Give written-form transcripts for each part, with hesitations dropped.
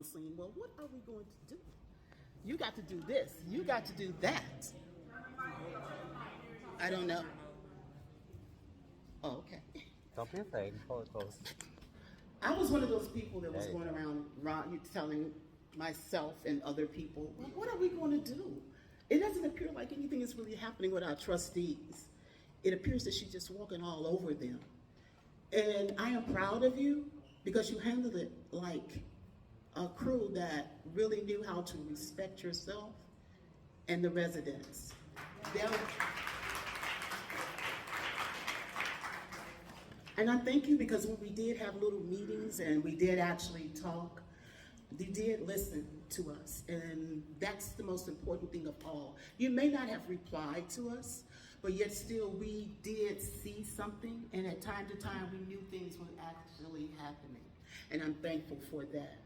saying, well, what are we going to do? You got to do this. You got to do that. I don't know. Oh, okay. Don't be afraid. Pull it close. I was one of those people that was going around telling myself and other people, well, what are we going to do? It doesn't appear like anything is really happening with our trustees. It appears that she's just walking all over them. And I am proud of you because you handled it like a crew that really knew how to respect yourself and the residents. And I thank you because when we did have little meetings and we did actually talk, you did listen to us, and that's the most important thing of all. You may not have replied to us, but yet still we did see something, and at time to time we knew things were actually happening, and I'm thankful for that.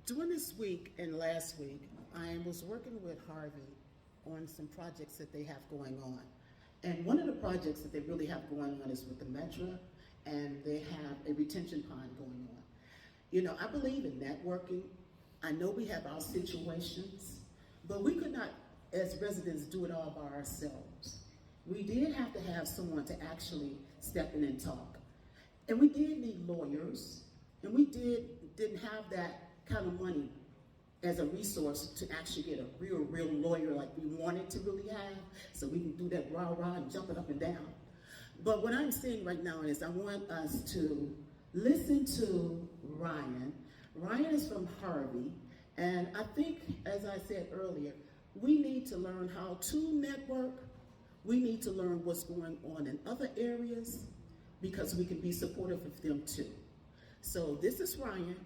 During this week and last week, I was working with Harvey on some projects that they have going on. And one of the projects that they really have going on is with the Metro, and they have a retention pond going on. You know, I believe in networking. I know we have our situations, but we could not, as residents, do it all by ourselves. We did have to have someone to actually step in and talk. And we did need lawyers, and we didn't have that kind of money as a resource to actually get a real lawyer like we wanted to really have, so we can do that rah-rah and jump it up and down. But what I'm saying right now is I want us to listen to Ryan. Ryan is from Harvey, and I think, as I said earlier, we need to learn how to network. We need to learn what's going on in other areas because we can be supportive of them too. So this is Ryan.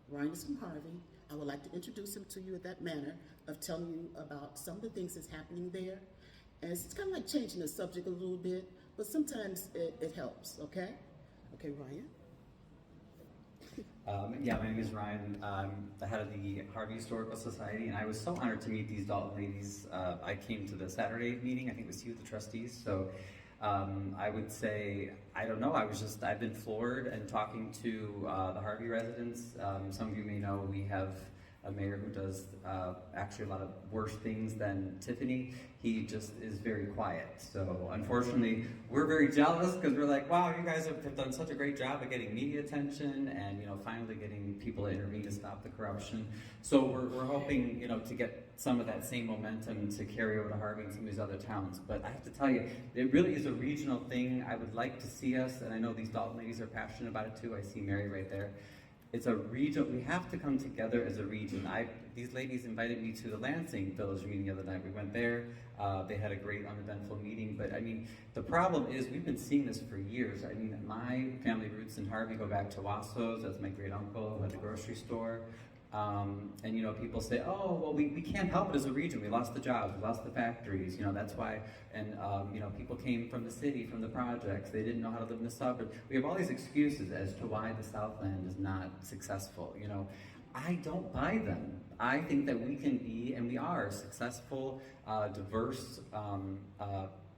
Ryan is from Harvey. I would like to introduce him to you in that manner of telling you about some of the things that's happening there. And it's kind of like changing the subject a little bit, but sometimes it helps, okay? Okay, Ryan. Yeah, my name is Ryan. I'm the head of the Harvey Historical Society, and I was so honored to meet these Dolton ladies. I came to the Saturday meeting, I think it was you, the trustees, so I would say, I don't know, I've been floored and talking to the Harvey residents. Some of you may know we have a mayor who does actually a lot of worse things than Tiffany. He just is very quiet. So unfortunately, we're very jealous because we're like, wow, you guys have done such a great job of getting media attention and, you know, finally getting people to intervene to stop the corruption. So we're hoping, you know, to get some of that same momentum to carry over to Harvey and some of these other towns. But I have to tell you, it really is a regional thing. I would like to see us, and I know these Dolton ladies are passionate about it too. I see Mary right there. It's a region, we have to come together as a region. These ladies invited me to the Lansing Village meeting the other night. We went there, they had a great uneventful meeting, but I mean, the problem is we've been seeing this for years. I mean, my family roots in Harvey go back to Wasso's. That's my great uncle who had the grocery store. And you know, people say, oh, well, we can't help it as a region. We lost the jobs, we lost the factories, you know, that's why. And you know, people came from the city, from the projects, they didn't know how to live in the suburbs. We have all these excuses as to why the Southland is not successful, you know. I don't buy them. I think that we can be, and we are, a successful, diverse,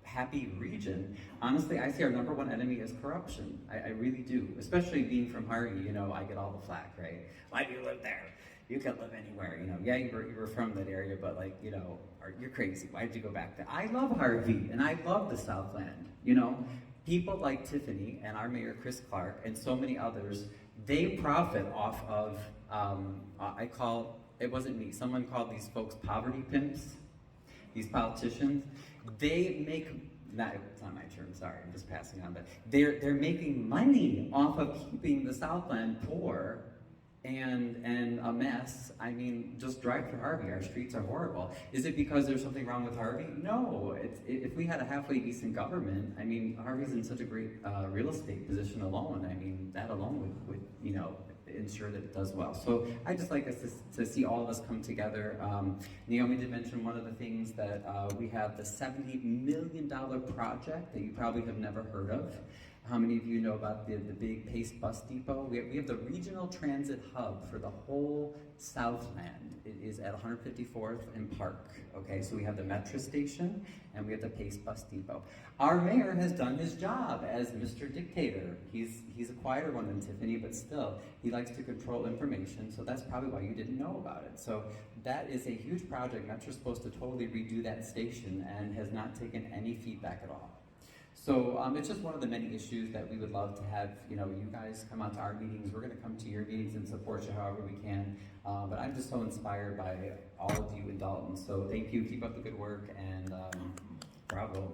happy region. Honestly, I see our number one enemy is corruption. I really do. Especially being from Harvey, you know, I get all the flack, right? Why do you live there? You can live anywhere, you know. Yeah, you were from that area, but like, you know, you're crazy. Why did you go back there? I love Harvey, and I love the Southland, you know. People like Tiffany and our mayor, Chris Clark, and so many others, they profit off of, it wasn't me, someone called these folks poverty pimps, these politicians. They make, it's not my turn, sorry, I'm just passing on, but they're making money off of keeping the Southland poor and a mess. I mean, just drive through Harvey, our streets are horrible. Is it because there's something wrong with Harvey? No, if we had a halfway decent government, I mean, Harvey's in such a great real estate position alone. I mean, that alone would you know, ensure that it does well. So I just like us to see all of us come together. Naomi did mention one of the things that we have the $70 million project that you probably have never heard of. How many of you know about the big Pace Bus Depot? We have the regional transit hub for the whole Southland. It is at 154th and Park. Okay, so we have the metro station and we have the Pace Bus Depot. Our mayor has done his job as Mr. Dictator. He's a quieter one than Tiffany, but still, he likes to control information, so that's probably why you didn't know about it. So that is a huge project. Metro's supposed to totally redo that station and has not taken any feedback at all. So it's just one of the many issues that we would love to have, you guys come out to our meetings. We're going to come to your meetings and support you however we can. But I'm just so inspired by all of you in Dolton. So thank you, keep up the good work, and bravo.